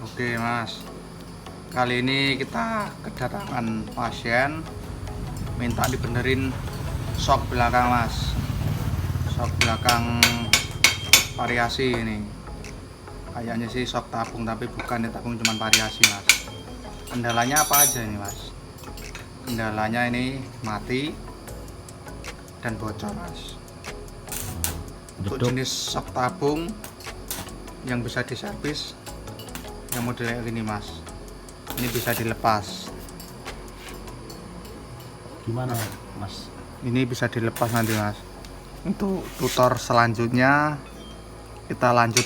Oke Mas, kali ini kita kedatangan pasien minta dibenerin shock belakang Mas. Shock belakang variasi ini. Kayaknya sih shock tabung tapi bukan, tabung cuman variasi Mas. Kendalanya apa aja ini Mas? Kendalanya ini mati dan bocor Mas. Untuk jenis shock tabung yang bisa diservis yang modelnya gini Mas, ini bisa dilepas. Gimana Mas? Ini bisa dilepas nanti Mas. Untuk tutor selanjutnya kita lanjut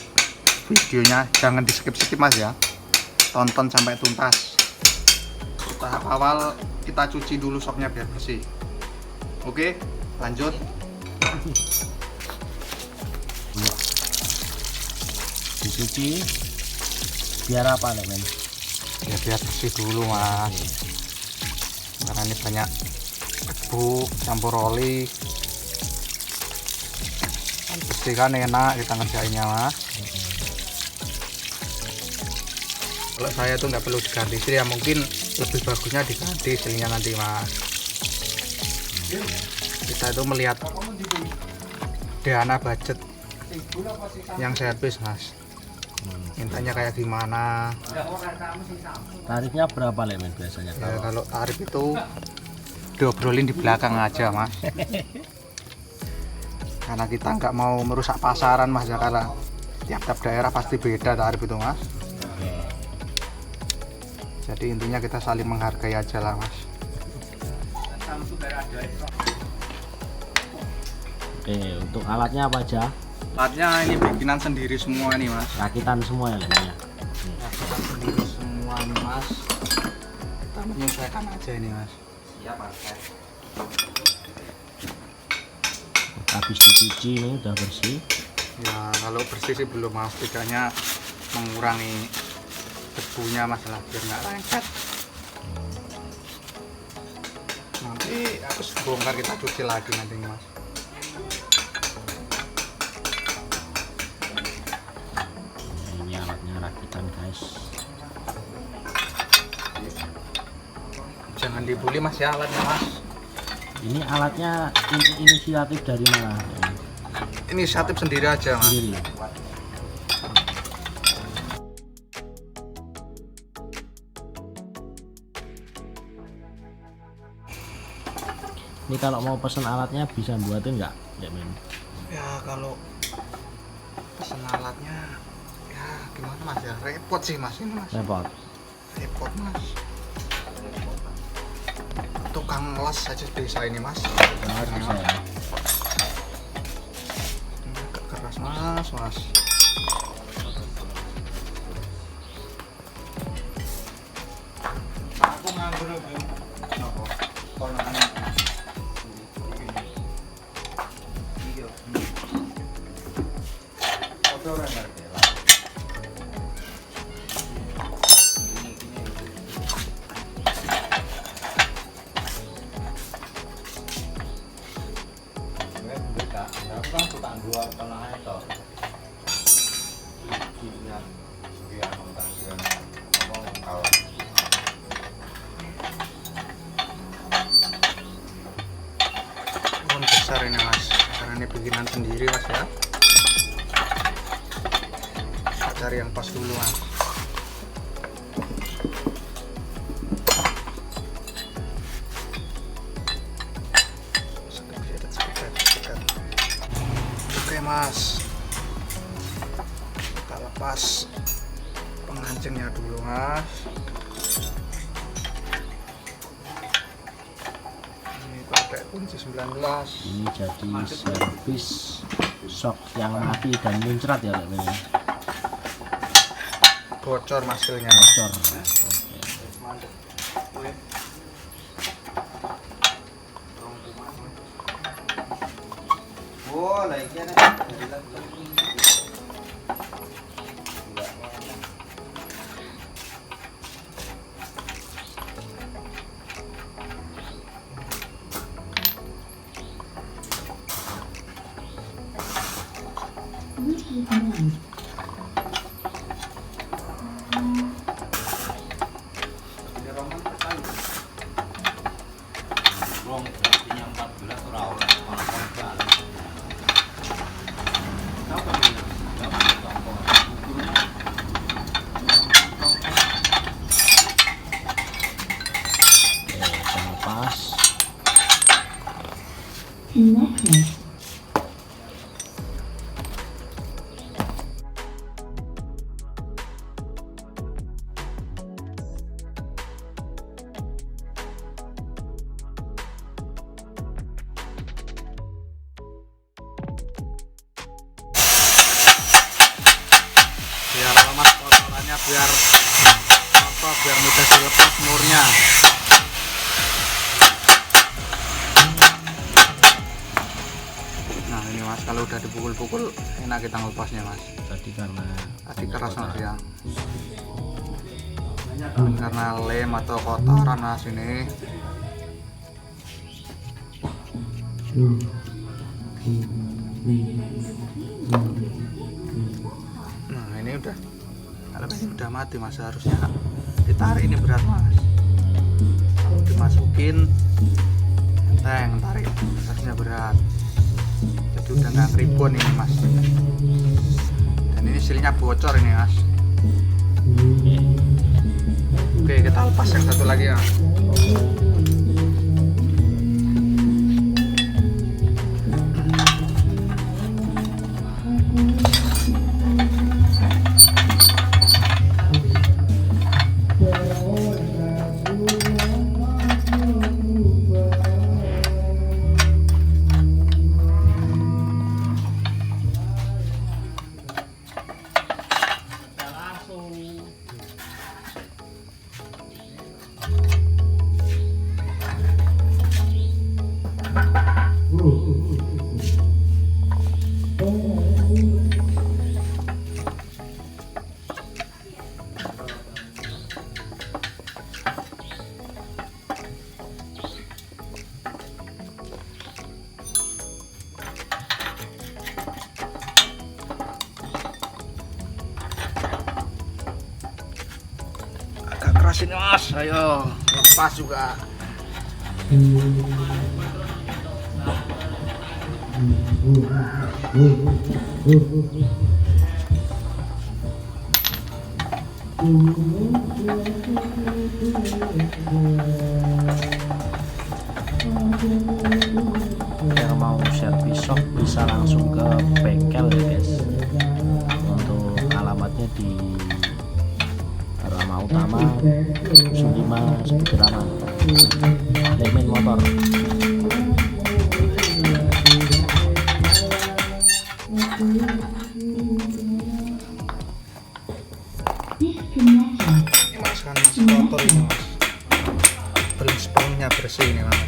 videonya, jangan di skip Mas ya, tonton sampai tuntas. Tahap awal kita cuci dulu shocknya biar bersih. Oke, lanjut. Dicuci biar apa nih men? Ya biar bersih dulu Mas, karena ini banyak debu campur oli. Bersih kan enak kita ngerjainnya Mas. Kalau saya tuh nggak perlu diganti sil, ya mungkin lebih bagusnya diganti silnya nanti Mas. Kita itu melihat dana budget yang servis Mas, mintanya kayak gimana. Tarifnya berapa men biasanya? Ya, kalau tarif itu diobrolin di belakang aja Mas, karena kita nggak mau merusak pasaran Mas ya, karena tiap-tiap daerah pasti beda tarif itu Mas. Jadi intinya kita saling menghargai aja lah Mas. Oke, untuk alatnya apa aja? Alatnya ini bikinan sendiri semua nih Mas. Rakitan semua ya men? Rakitan sendiri semua nih Mas. Kita menyesuaikan aja ini Mas. Siap Mas. Habis dicuci ini udah bersih. Ya kalau bersih sih belum Mas, tidaknya mengurangi debunya masalah biar nggak lengket. Nanti habis bongkar kita cuci lagi nanti Mas. Ini alatnya rakitan guys. Jangan dibully Mas ya alatnya Mas. Ini alatnya inisiatif dari mana? Inisiatif sendiri aja Mas. Sendiri. Ini kalau mau pesen alatnya bisa buatin nggak ya men? Ya kalau pesen alatnya ya gimana Mas ya, repot sih Mas ini Mas. Repot Mas. Tukang las aja bisa ini Mas. Bisa ya. Ini agak keras Mas. Aku nganggur nopo. Besar ini Mas, karena ini bikinan sendiri Mas ya. Kita cari yang pas dulu Mas. Oke Mas, kita lepas pengancingnya dulu Mas. Pakai kunci 19. Ini jadi servis shock yang mati dan muncrat ya men? Bocor hasilnya Bocor. Oh, lagi ada. biar biar mudah dilepas murnya. Nah ini mas, kalau udah dipukul-pukul enak kita ngelepasnya mas. Tadi keras mas ya, karena lem atau kotoran mas ini. Nah ini udah, kalau ini udah mati mas, harusnya ditarik. Ini berat mas, kalau dimasukin enteng tarik harusnya berat, jadi udah nggak keribun ini mas. Dan ini silnya bocor ini mas. Oke, kita lepas yang satu lagi ya. Agak keras ini mas, ayo lepas juga. Yang mau servis shock bisa langsung ke bengkel ya guys. Untuk alamatnya di Rama Utama Sulima Sebeterama Lemin Motor. Ini mas kan masih kotor ini mas, belum sepenuhnya bersih ini mas.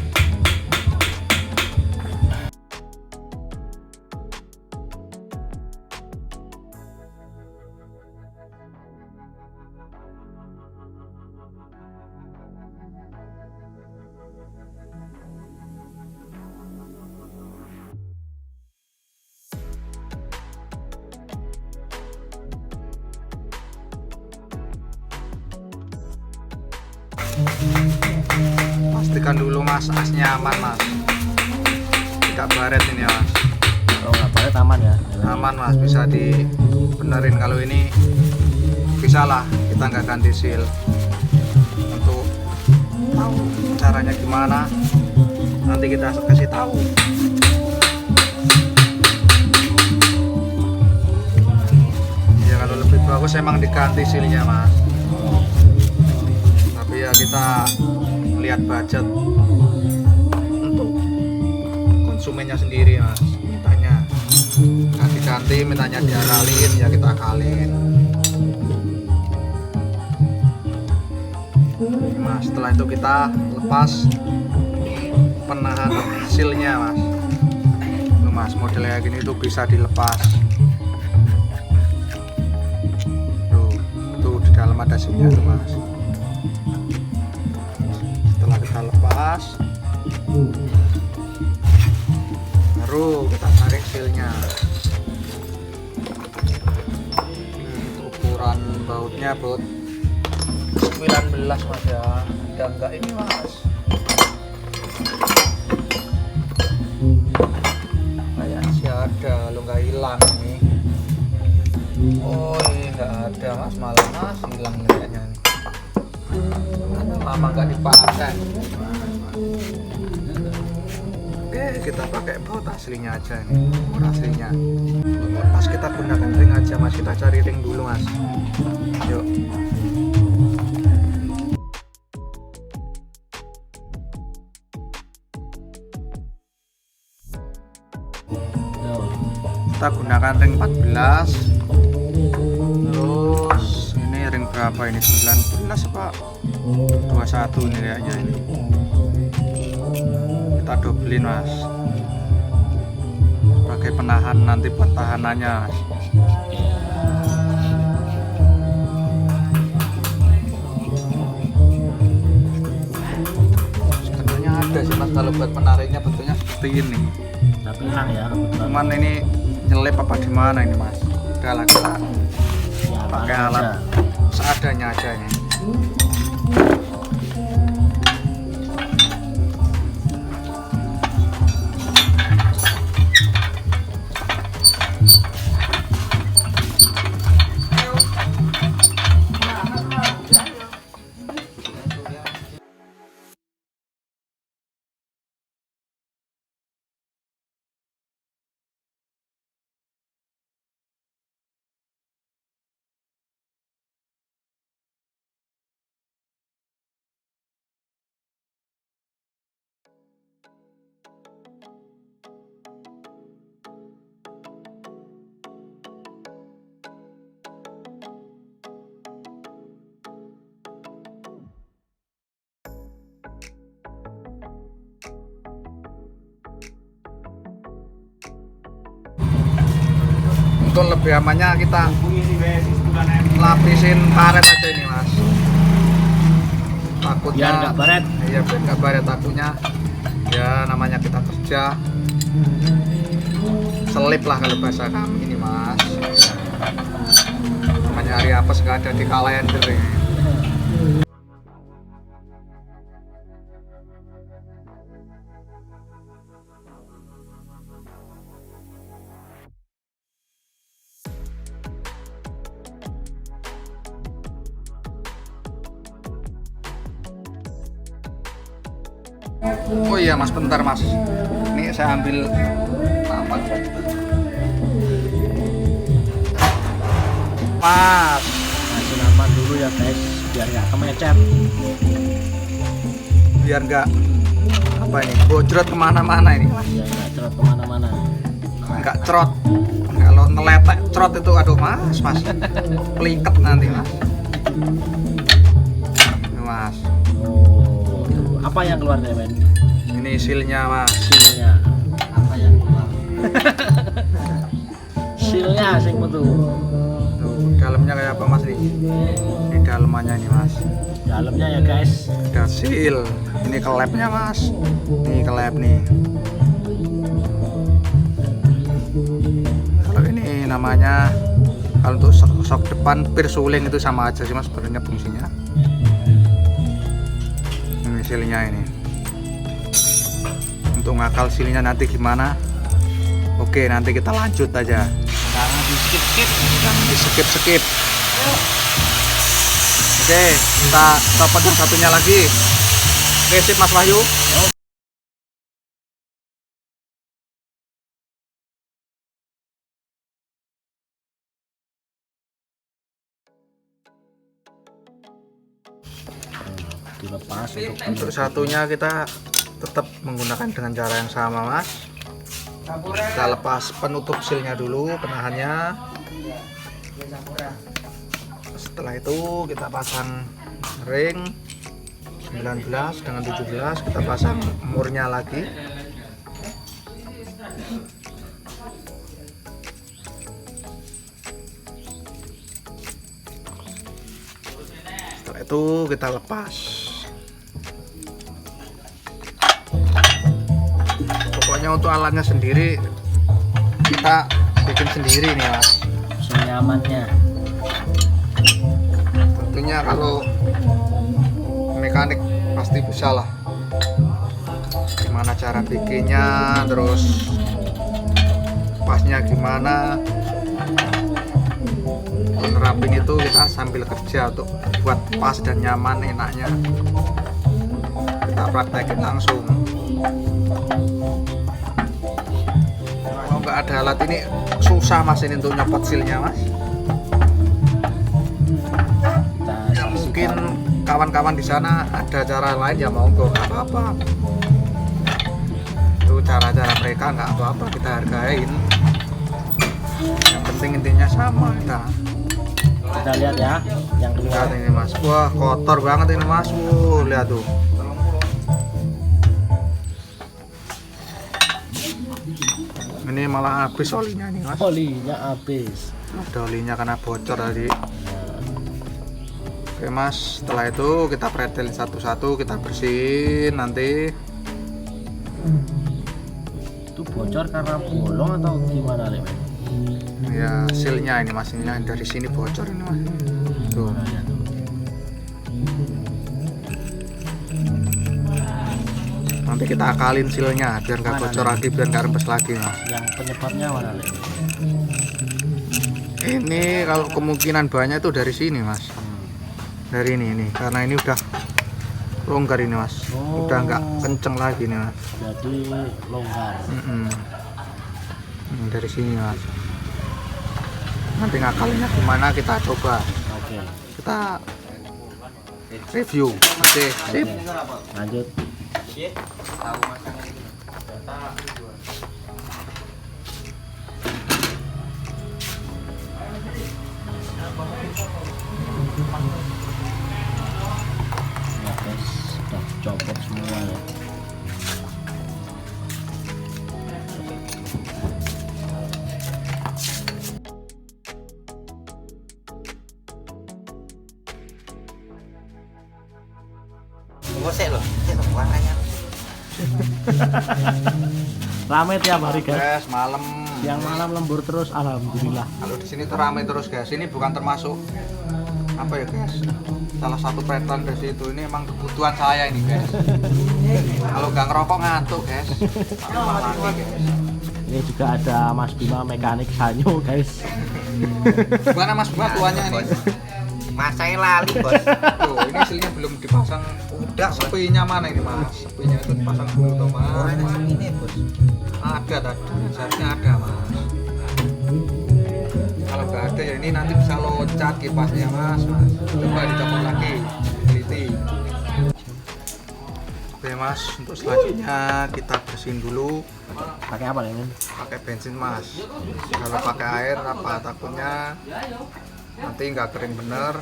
Pastikan dulu mas, asnya aman mas, tidak baret ini mas. Kalau nggak baret aman ya? Aman mas, bisa dibenerin. Kalau ini bisa lah, kita nggak ganti seal. Untuk tahu caranya gimana, nanti kita kasih tahu. Ya kalau lebih bagus emang diganti sealnya mas, tapi ya kita lihat budget untuk konsumennya sendiri mas. Mintanya ganti-ganti, mintanya diakalin ya kita akalin mas. Setelah itu kita lepas penahan sealnya mas. Tuh mas, model kayak gini tuh bisa dilepas. Tuh di dalam ada sealnya tuh mas. Setelah kita lepas, baru kita tarik sealnya. Ukuran bautnya baut 19 mas ya, udah enggak ini mas, kayak sih ada, lo nggak hilang nih. Oh ini nggak ada mas, malah mas hilang kayaknya nih, karena lama nggak dipakai. Oke, kita pakai baut aslinya aja nih, baut aslinya. Pas kita gunakan ring aja mas, kita cari ring dulu mas. Yuk. Kita gunakan ring 14, terus ini ring berapa ini, 19 apa 21 ini kayaknya ini. Kita dobelin mas sebagai penahan nanti buat tahanannya mas. Sebenarnya ada sih mas kalau buat penariknya bentuknya seperti ini, tapi hilang ya kebetulan. cuman ini nyelip apa di mana ini mas. Udah lah kita Ya, pakai aja. alat seadanya aja ini. Untuk lebih amannya kita lapisin karet aja ini mas, takutnya Biar nggak baret. iya biar nggak baret, takutnya ya namanya kita kerja selip lah kalau bahasa kami ini mas. Namanya hari apa nggak ada di kalender ini. Oh iya mas, bentar mas, ini saya ambil apa mas. Kasih nama dulu ya guys, biar nggak kemecet. Biar nggak apa ini bojrot kemana-mana ini mas. Ya nggak cerot kemana-mana. Nggak cerot, kalau neletek cerot itu aduh mas peliket nanti mas. Ini, mas Oh, tuh. Apa yang keluar nih men? ini silnya mas. Silnya. Apa yang keluar? Silnya sing metu. Tuh, dalamnya kayak apa mas nih, di dalamannya ini mas Dalamnya ya guys. ada sil. Ini kelepnya mas, ini kelep nih. Kalau ini namanya, kalau untuk sok depan pirsuling itu sama aja sih mas sebenarnya fungsinya. Ini silnya ini. Untuk ngakal silnya nanti gimana? Oke, nanti kita lanjut aja. Jangan di skip. Jangan di skip. Oke, kita copot yang satunya lagi. Oke, sip Mas Wahyu. Dilepas Untuk satunya kita tetap menggunakan dengan cara yang sama mas. Kita lepas penutup silnya dulu, penahannya. Setelah itu kita pasang ring 19 dengan 17, kita pasang murnya lagi. Setelah itu kita lepas. Pokoknya untuk alatnya sendiri kita bikin sendiri nih mas. senyamannya. Tentunya kalau mekanik pasti bisa lah. Gimana cara bikinnya, terus pasnya gimana. Nerapin itu kita sambil kerja untuk buat pas dan nyaman enaknya. Kita praktekin langsung. Kalau nggak ada alat ini susah mas ini untuk nyopot silnya mas. Ya, mungkin kawan-kawan di sana ada cara lain ya monggo, nggak apa-apa. Itu cara-cara mereka nggak apa-apa, kita hargain. Yang penting intinya sama kita. Kita lihat ya yang Lihat keluar. ini mas, wah kotor banget ini mas. Lihat tuh. Ini malah habis olinya nih mas. Olinya habis. Ada olinya karena bocor tadi. Oke mas, setelah itu kita pretelin satu-satu, kita bersihin nanti. Itu bocor karena bolong atau gimana nih? Ya silnya ini mas, ini dari sini bocor ini mas. Tuh. Nanti kita akalin silnya biar nggak Mana bocor nih? lagi, biar nggak rembes lagi mas. Yang penyebabnya mana nih? Ini kalau kemungkinan banyak itu dari sini mas. Dari ini karena ini udah longgar ini mas. Oh. Udah nggak kenceng lagi nih mas. Jadi longgar. Dari sini mas. Nanti ngakalinnya gimana kita coba. Oke. Kita review. Oke, sip. Lanjut. Ya guys, sudah copot semua ya. Ngosek loh, warnanya. Rame tiap hari guys. Guys, malam. Yang malam lembur terus, alhamdulillah. Kalau di sini tuh ramai terus guys. Ini bukan termasuk apa ya guys? Salah satu pretelan dari situ. Ini emang kebutuhan saya ini guys. Kalau nggak ngerokok ngantuk guys. Malah mati guys. Ini juga ada Mas Bima mekanik Sanyo guys. Gimana Mas Bima tuanya ini? Masai lali bos. Tuh, ini silnya belum dipasang. Udah sepinya mana ini Mas? Sepinya itu dipasang dulu toh Mas. Orang ini bos. Ada tadi, seharusnya ada Mas. Kalau nggak ada ya ini nanti bisa loncat kipasnya Mas. Coba dicopot lagi, teliti. Oke Mas, untuk selanjutnya kita bersihin dulu. Pakai apa nih? Pakai bensin Mas. Kalau pakai air apa takutnya nanti nggak kering bener,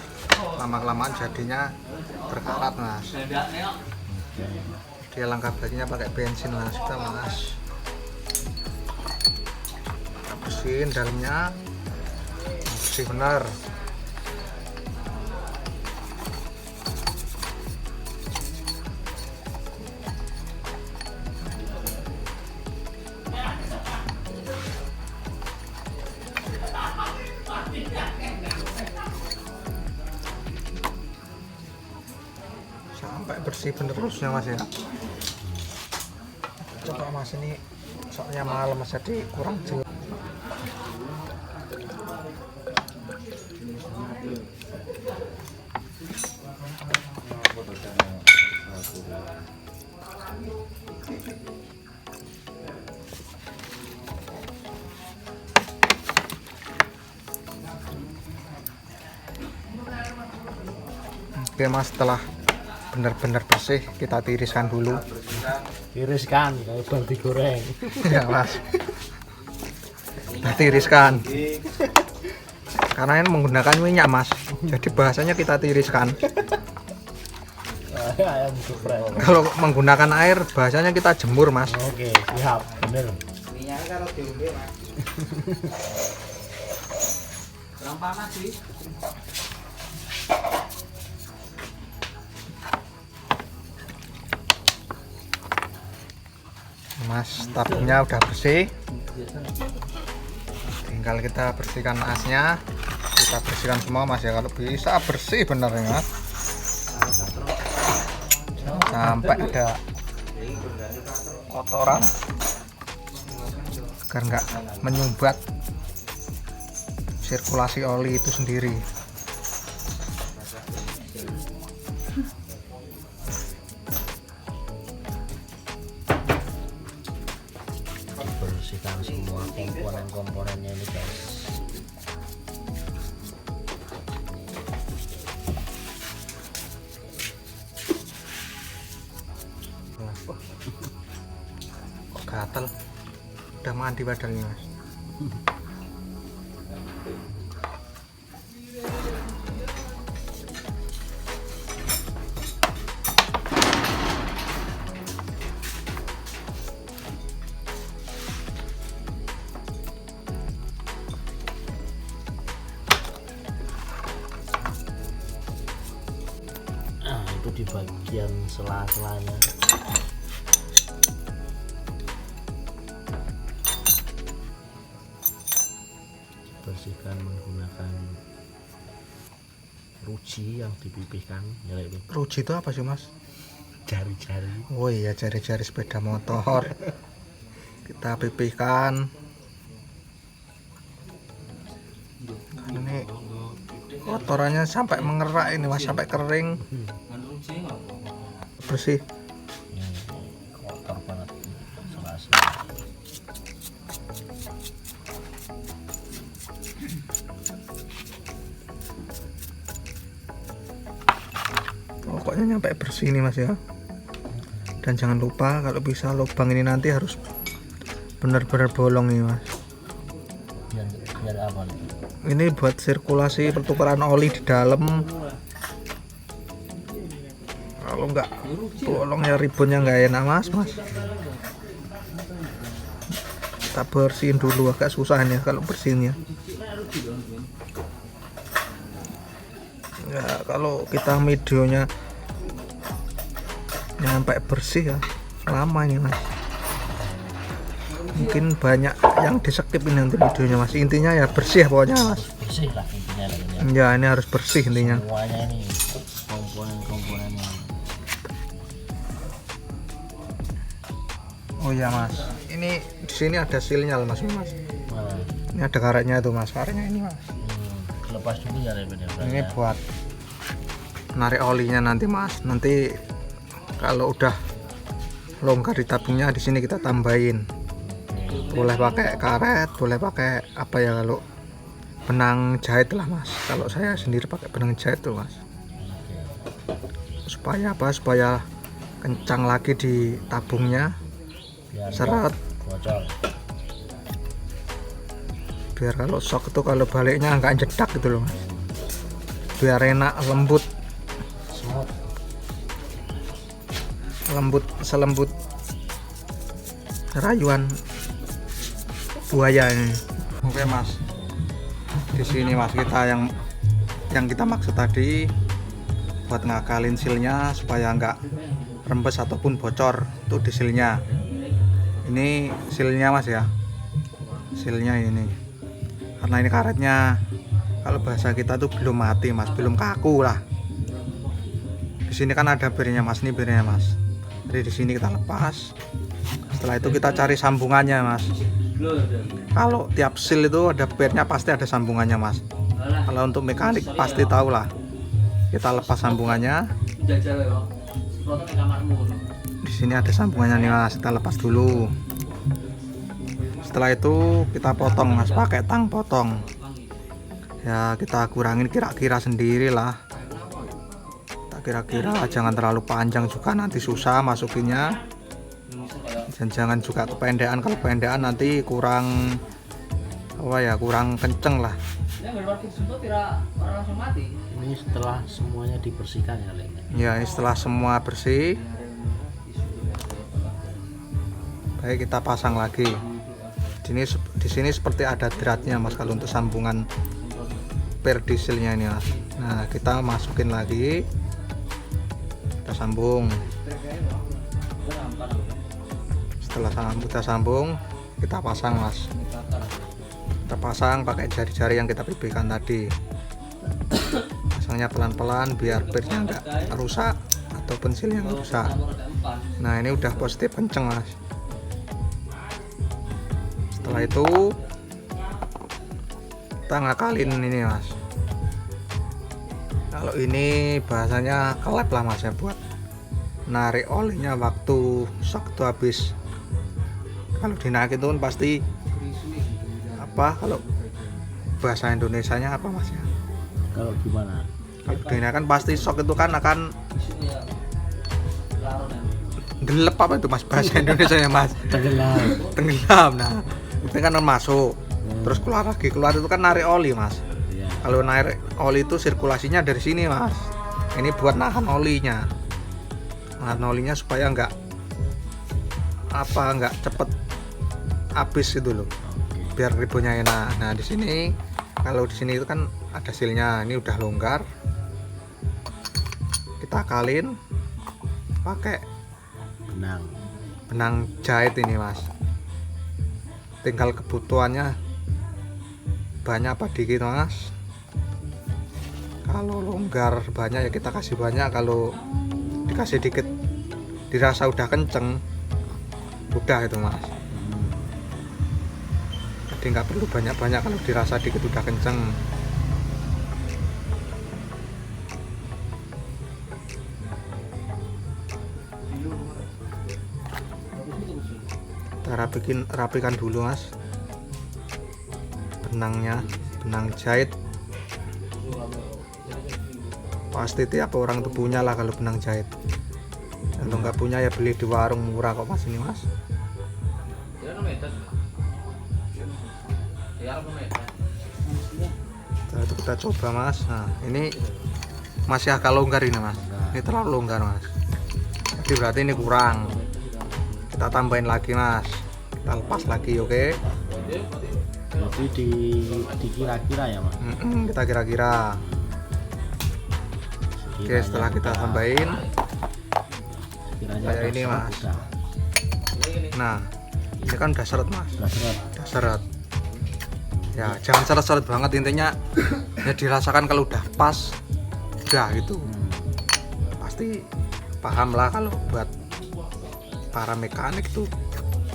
lama-kelamaan jadinya berkarat Mas. Dia langkah baiknya pakai bensin Mas, kita Mas. Kita bersihin dalamnya, bersih bener. Sampai bersih bener terusnya Mas ya. Coba Mas, ini soalnya malam Mas jadi kurang jelas. Oke Mas, setelah benar-benar bersih kita tiriskan dulu. Tiriskan kayak bal digoreng. Ya Mas, kita tiriskan karena ini menggunakan minyak Mas, jadi bahasanya kita tiriskan. Ayam geprek. Kalau menggunakan air bahasanya kita jemur Mas. Oke, siap, bener. Minyaknya kalau diombe mas. Kurang panas sih. Mas, tabungnya udah bersih, tinggal kita bersihkan asnya. Kita bersihkan semua Mas ya, kalau bisa bersih bener ya Mas, sampai ada kotoran agar nggak menyumbat sirkulasi oli itu sendiri. Bersihkan semua komponen-komponennya ini guys. Kok gatel? Udah mandi badannya Mas. di bagian sela-selanya. Bersihkan menggunakan ruji yang dipipihkan ya, Lek. Ruji itu apa sih mas? Jari-jari. Oh iya, jari-jari sepeda motor. Kita pipihkan. Ini kotorannya sampai mengerak ini mas, sampai kering. Bersih. Ini kotor banget sela-sela. Pokoknya nyampe bersih ini mas ya. Dan jangan lupa kalau bisa lubang ini nanti harus benar-benar bolong nih mas. Biar apa nih? Ini buat sirkulasi pertukaran oli di dalam. Kalau nggak bolong ya ribonnya nggak enak mas. Kita bersihin dulu, agak susah ya kalau bersihinnya. Ya kalau kita videonya sampai bersih ya lama ini mas. Mungkin banyak yang di skip ini nanti videonya mas. Intinya ya bersih pokoknya mas. Bersih lah intinya lah ini. Ya ini harus bersih intinya. Semuanya ini komponen-komponennya. Oh ya mas, ini di sini ada sealnya mas. Nah, Ini ada karetnya tuh mas, karetnya ini mas. lepas dulu ya Lek. Ini buat narik olinya nanti mas. Nanti kalau udah longgar di tabungnya di sini kita tambahin. Boleh pakai karet, boleh pakai apa ya, kalau benang jahit lah mas. Kalau saya sendiri pakai benang jahit tuh mas. Supaya apa? Supaya kencang lagi di tabungnya. Biar Seret. bocor. Biar kalau sok itu kalau baliknya nggak jedak gitu loh mas. Biar enak, lembut selembut rayuan buaya ini. Oke mas, di sini mas kita yang kita maksud tadi buat ngakalin sealnya supaya nggak rembes ataupun bocor tuh di sealnya. Ini sealnya mas ya, sealnya ini karena ini karetnya kalau bahasa kita tuh belum mati mas, belum kaku lah. Di sini kan ada birnya mas, ini birnya mas. Jadi di sini kita lepas. Setelah itu kita cari sambungannya mas. Kalau tiap seal itu ada birnya pasti ada sambungannya mas. Kalau untuk mekanik pasti tahu lah. Kita lepas sambungannya. Di sini ada sambungannya nih mas, kita lepas dulu. Setelah itu kita potong mas, pakai tang potong. Ya kita kurangin kira-kira sendiri lah. Kira-kira jangan terlalu panjang juga, nanti susah masukinnya. Dan jangan juga kependean, kalau kependean nanti kurang apa ya, kurang kenceng lah. Ini setelah semuanya dibersihkan ya Lek. Ya ini setelah semua bersih, baik kita pasang lagi. Di sini seperti ada dratnya mas kalau untuk sambungan per dieselnya ini mas. Nah kita masukin lagi, kita sambung. Setelah kita sambung, kita pasang mas. Kita pasang pakai jari-jari yang kita pipihkan tadi. Pasangnya pelan-pelan biar pirnya nggak rusak atau pensilnya nggak rusak. Nah ini udah positif kenceng mas. Setelah itu kita ngakalin ini mas. Kalau ini bahasanya kelep lah mas ya, buat narik olinya waktu sok itu habis. Kalau dinaikin itu kan pasti apa, kalau bahasa Indonesianya apa mas ya? Kalau gimana? Kalau dinaikin pasti sok itu kan akan gelap apa itu mas bahasa Indonesia ya mas? Tenggelam. Nah itu kan masuk terus keluar lagi, keluar itu kan narik oli mas. Kalau narik oli itu sirkulasinya dari sini mas. Ini buat nahan olinya, supaya nggak cepet habis itu loh, biar ribonnya enak. Nah di sini kalau di sini itu kan ada sealnya, ini udah longgar. kita akalin pakai benang jahit ini mas. Tinggal kebutuhannya banyak apa dikit mas. Kalau longgar banyak ya kita kasih banyak, kalau dikasih dikit dirasa udah kenceng udah itu mas. Jadi nggak perlu banyak-banyak, kalau dirasa dikit udah kenceng. Kita rapikan dulu mas benangnya, benang jahit. Pasti tiap orang tuh punya lah kalau benang jahit. Kalau nggak punya ya beli di warung murah kok mas ini mas. Nah, itu kita coba mas. Nah ini masih agak longgar ini mas. Ini terlalu longgar mas. Jadi berarti ini kurang. Kita tambahin lagi mas. Kita lepas lagi, oke? Jadi dikira-kira ya mas. Kita kira-kira. Oke, setelah kita tambahin kayak ini mas. Nah ini kan udah seret mas. Udah seret. Ya jangan seret-seret banget, intinya ya dirasakan kalau udah pas udah gitu. Pasti paham lah kalau buat para mekanik tuh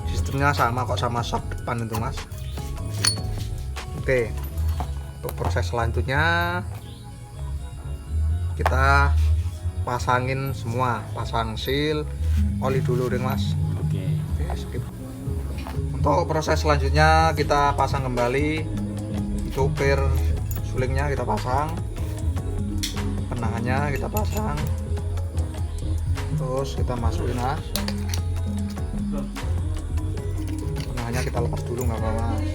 sistemnya sama kok, sama shock depan itu mas. Oke, untuk proses selanjutnya kita pasangin semua, pasang seal, oli dulu deh mas. Oke, skip. Untuk proses selanjutnya kita pasang kembali copir sulingnya, kita pasang penangannya, kita pasang, terus kita masukin mas. Penangannya kita lepas dulu nggak apa-apa mas.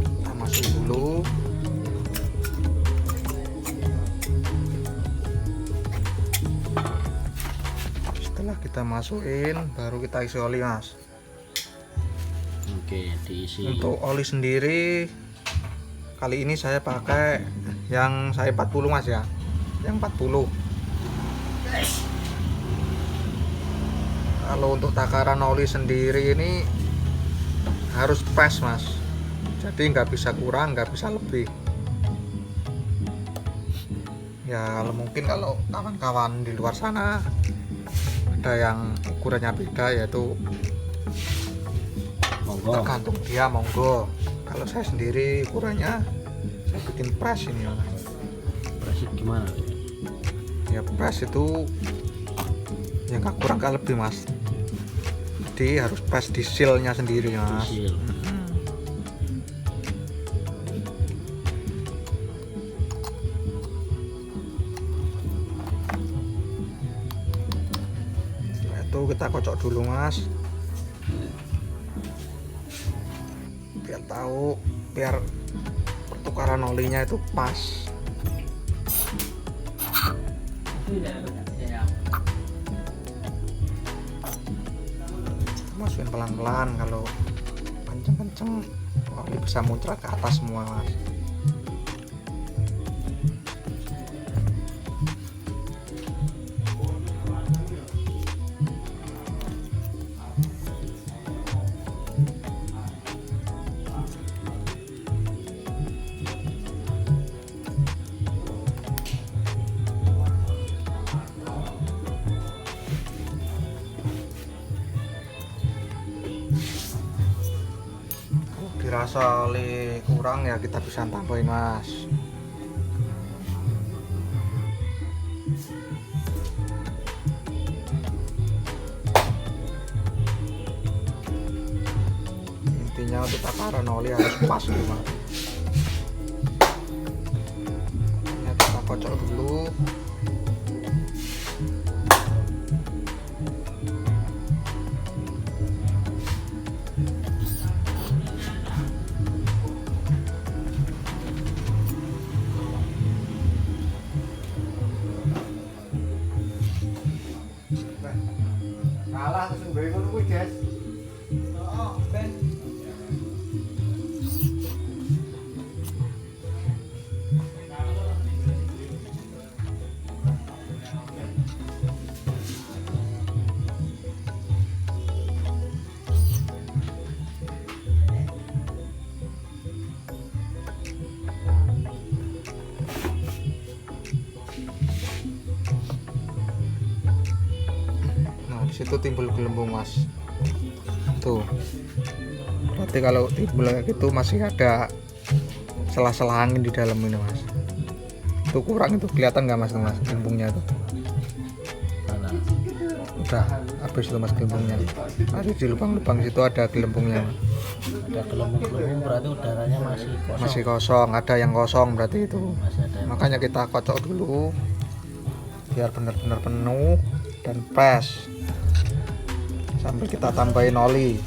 Kita masukin dulu. Setelah kita masukin baru kita isi oli mas. Oke, diisi. Untuk oli sendiri kali ini saya pakai yang saya 40 mas ya, yang 40. Kalau untuk takaran oli sendiri ini harus pas mas, jadi nggak bisa kurang nggak bisa lebih ya. Kalau mungkin kalau kawan-kawan di luar sana ada yang ukurannya beda, yaitu Monggo. tergantung dia, monggo. Kalau saya sendiri ukurannya saya bikin press ini mas. Press gimana? Ya press itu ya nggak kurang nggak lebih mas, jadi harus press di sealnya sendiri mas. Seal. Itu kita kocok dulu mas, biar tahu, biar pertukaran olinya itu pas. Masukin pelan-pelan, kalau kenceng-kenceng oli bisa muncrat ke atas semua mas. Dirasa oli kurang ya kita bisa tambahin mas. Intinya untuk takaran oli harus pas gitu mas. Ya, kita kocok dulu. Kalah terus nggawe ngono kuwi, Des. Heeh, Ben. di situ timbul gelembung mas. Tuh. Berarti kalau timbul kayak gitu masih ada sela-sela angin di dalam ini mas. Itu kurang itu kelihatan nggak mas gelembungnya itu? Mana? Udah habis itu mas gelembungnya. Ada di lubang-lubang situ ada gelembungnya. Mas. Ada gelembung-gelembung berarti udaranya masih kosong. Masih kosong, ada yang kosong berarti itu. Masih ada yang Makanya kita kocok dulu biar benar-benar penuh dan pas. Sambil kita tambahin oli.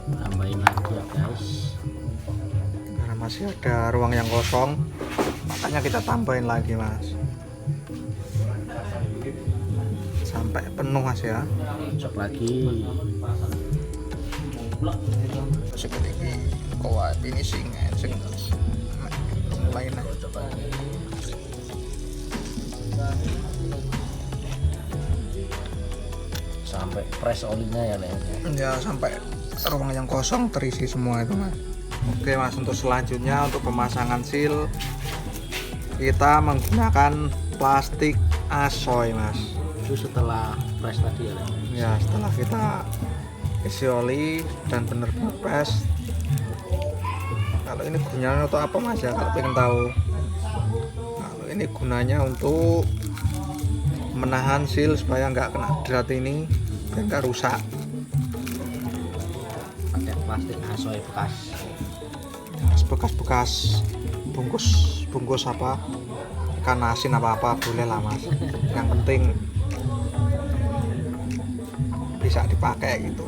tambahin lagi ya guys. Karena masih ada ruang yang kosong, makanya kita tambahin lagi mas. Sampai penuh mas ya. Cocok lagi. Seperti ini kau finishing sing mulai nah. Sampai press olinya ya Nek. Ya sampai ruang yang kosong terisi semua itu mas. Oke mas, untuk selanjutnya untuk pemasangan seal kita menggunakan plastik asoy mas. Itu setelah press tadi ya Nek. Ya setelah kita isi oli dan benar-benar press. Kalau ini gunanya untuk apa mas ya, kalau pengen tahu? Kalau ini gunanya untuk menahan seal supaya nggak kena drat ini dan nggak rusak. Pakai plastik asoy Bekas-bekas bungkus apa ikan asin apa boleh lah mas. Yang penting bisa dipakai gitu.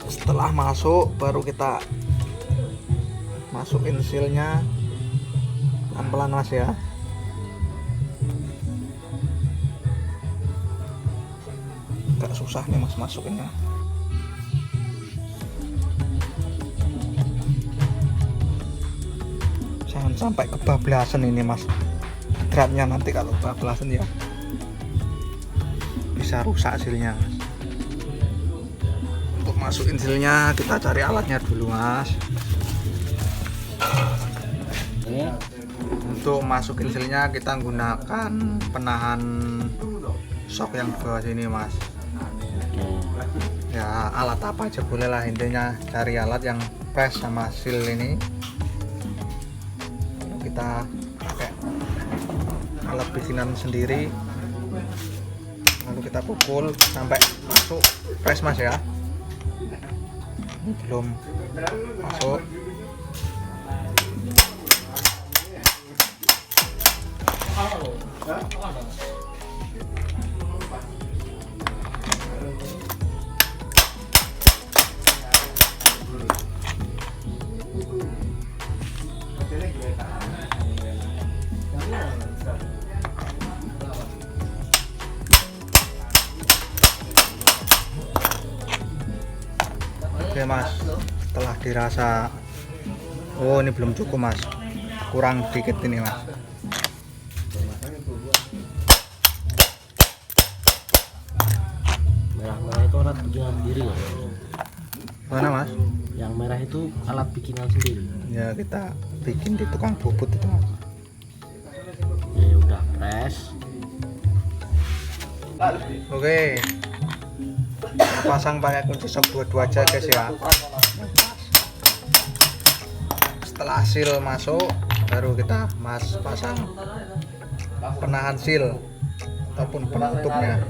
Setelah masuk baru kita masukin sealnya pelan-pelan mas ya. Agak susah nih mas masukinnya. Jangan sampai kebablasan ini mas dratnya, nanti kalau kebablasan ya bisa rusak sealnya. Untuk masukin sealnya kita cari alatnya dulu mas. ini. Untuk masukin sealnya kita gunakan penahan shock yang di bawah sini mas. Ya alat apa aja boleh lah, intinya cari alat yang pas sama seal ini. Kita pakai alat bikinan sendiri, lalu kita pukul sampai masuk press mas ya. Ini belum masuk. Oke mas, setelah dirasa oh ini belum cukup mas, kurang dikit ini mas. Merah-merah itu alat bikinan sendiri ya. Mana mas? Yang merah itu alat bikinan sendiri. Ya kita bikin di tukang bubut itu mas. Ya udah press. Oke, kita pasang pakai kunci shock 22 aja guys ya. Setelah seal masuk baru kita pasang penahan seal ataupun penutupnya.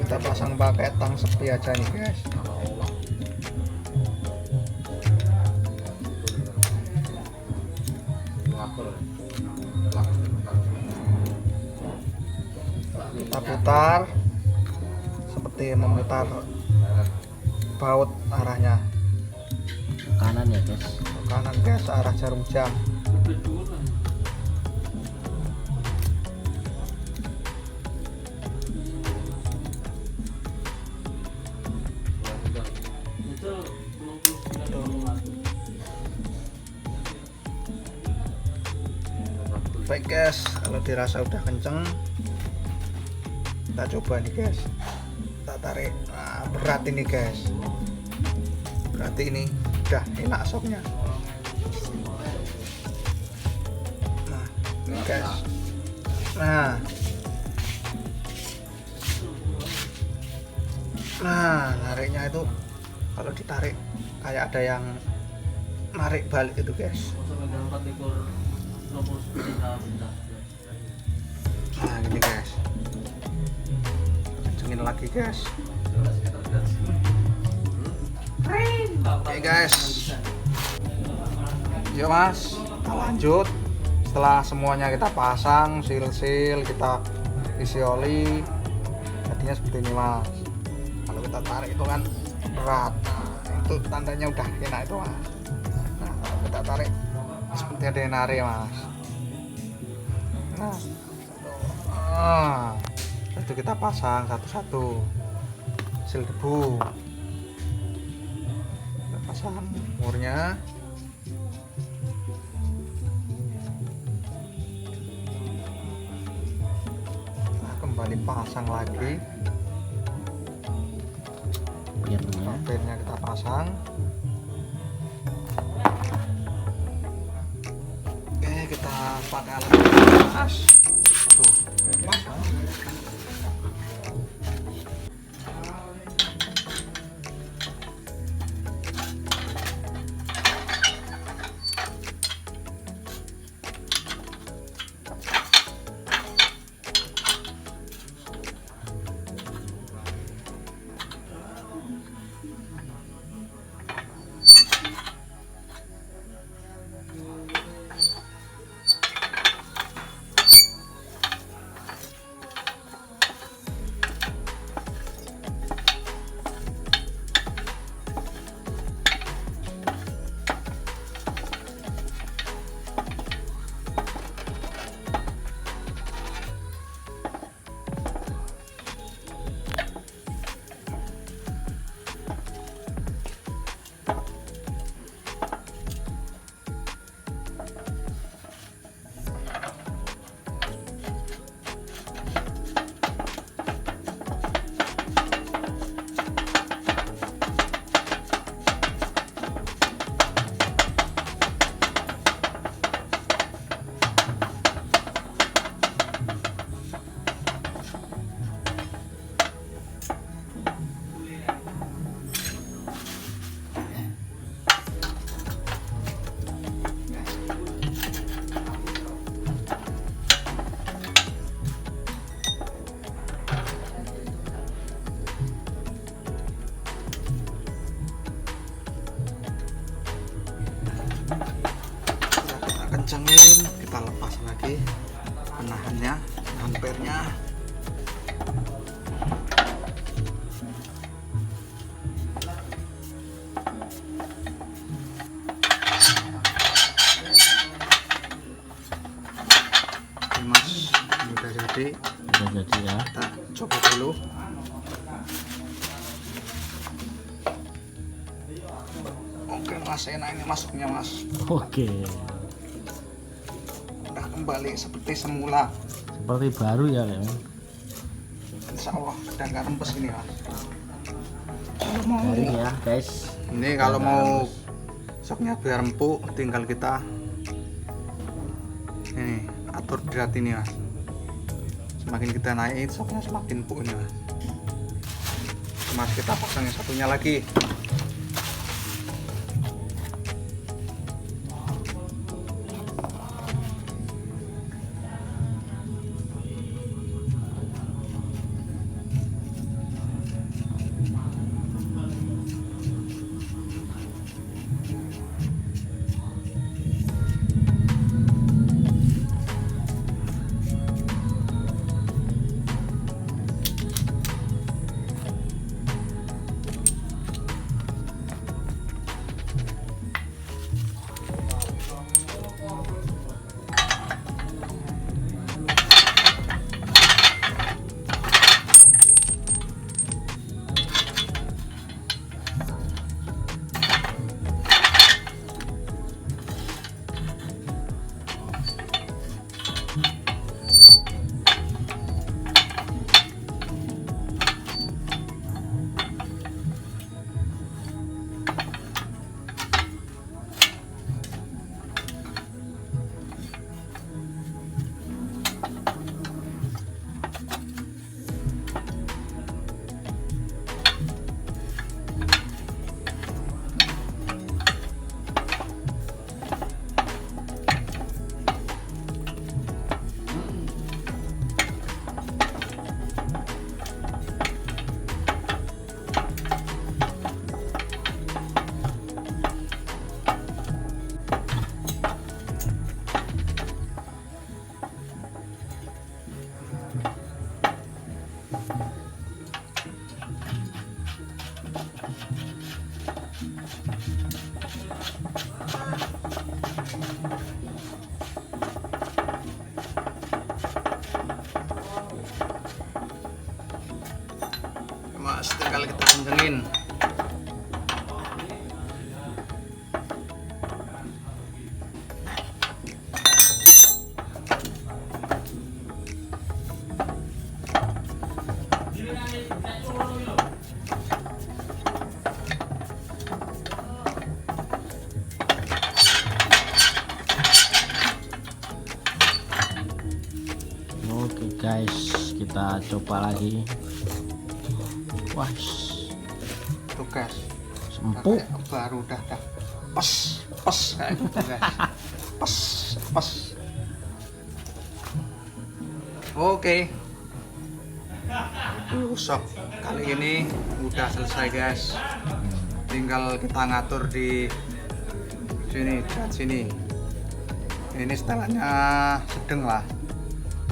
Kita pasang pakai tang sepi aja nih guys. kita putar seperti memutar baut arahnya kanan ya guys. ke kanan guys, arah jarum jam. Baik guys, kalau dirasa udah kenceng kita coba nih guys, kita tarik. Nah, berat ini guys, berarti ini udah enak soknya. Nah ini guys, nah nariknya itu kalau ditarik kayak ada yang narik balik itu guys. Nah gini guys, kencengin lagi guys. Oke guys, yuk mas, kita lanjut. Setelah semuanya kita pasang, seal kita isi oli, jadinya seperti ini mas. Kalau kita tarik itu kan berat, nah, itu tandanya udah enak itu mas. Nah kalau kita tarik seperti ada yang narik mas. Nah itu kita pasang satu-satu, seal debu, kita pasang murnya. Nah, kembali pasang lagi, pirnya kita pasang. Oke, kita pakai alat panas tuh. Kencengin, kita lepas lagi penahannya, ampernya. Oke mas, ini udah jadi ya. kita coba dulu. Oke mas, enak ini masuknya mas. Oke, Kembali seperti semula, seperti baru ya Lem. insya Allah udah nggak rempes ini mas. Kalau mau Garing ya guys. ini, kalau mau soknya biar empuk, tinggal kita ini atur berat ini mas. Semakin kita naik soknya semakin empuk ini mas. Kita pasang yang satunya lagi. kencengin. Oke guys, kita coba lagi. Wah, Tuh guys, empuk. baru dah pas kayak gitu guys. Pas. Oke. Sok kali ini udah selesai guys. Tinggal kita ngatur di sini, dekat sini. Ini setelannya sedang lah.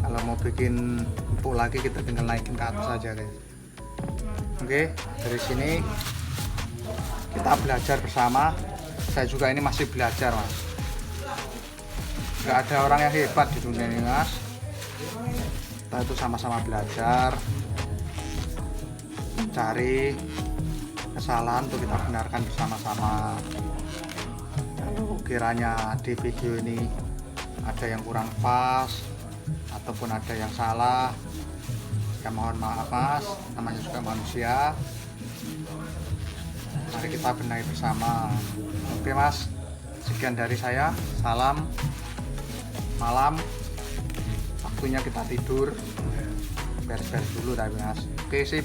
Kalau mau bikin empuk lagi kita tinggal naikin ke atas aja guys. Oke, dari sini kita belajar bersama. Saya juga ini masih belajar mas. Gak ada orang yang hebat di dunia ini mas. Kita itu sama-sama belajar, mencari kesalahan untuk kita benarkan bersama-sama. Kalau kiranya di video ini ada yang kurang pas ataupun ada yang salah, ya mohon maaf mas, namanya juga manusia. Mari kita benahi bersama. Oke mas, sekian dari saya. Salam malam, waktunya kita tidur, beres-beres dulu tapi mas. Oke sip.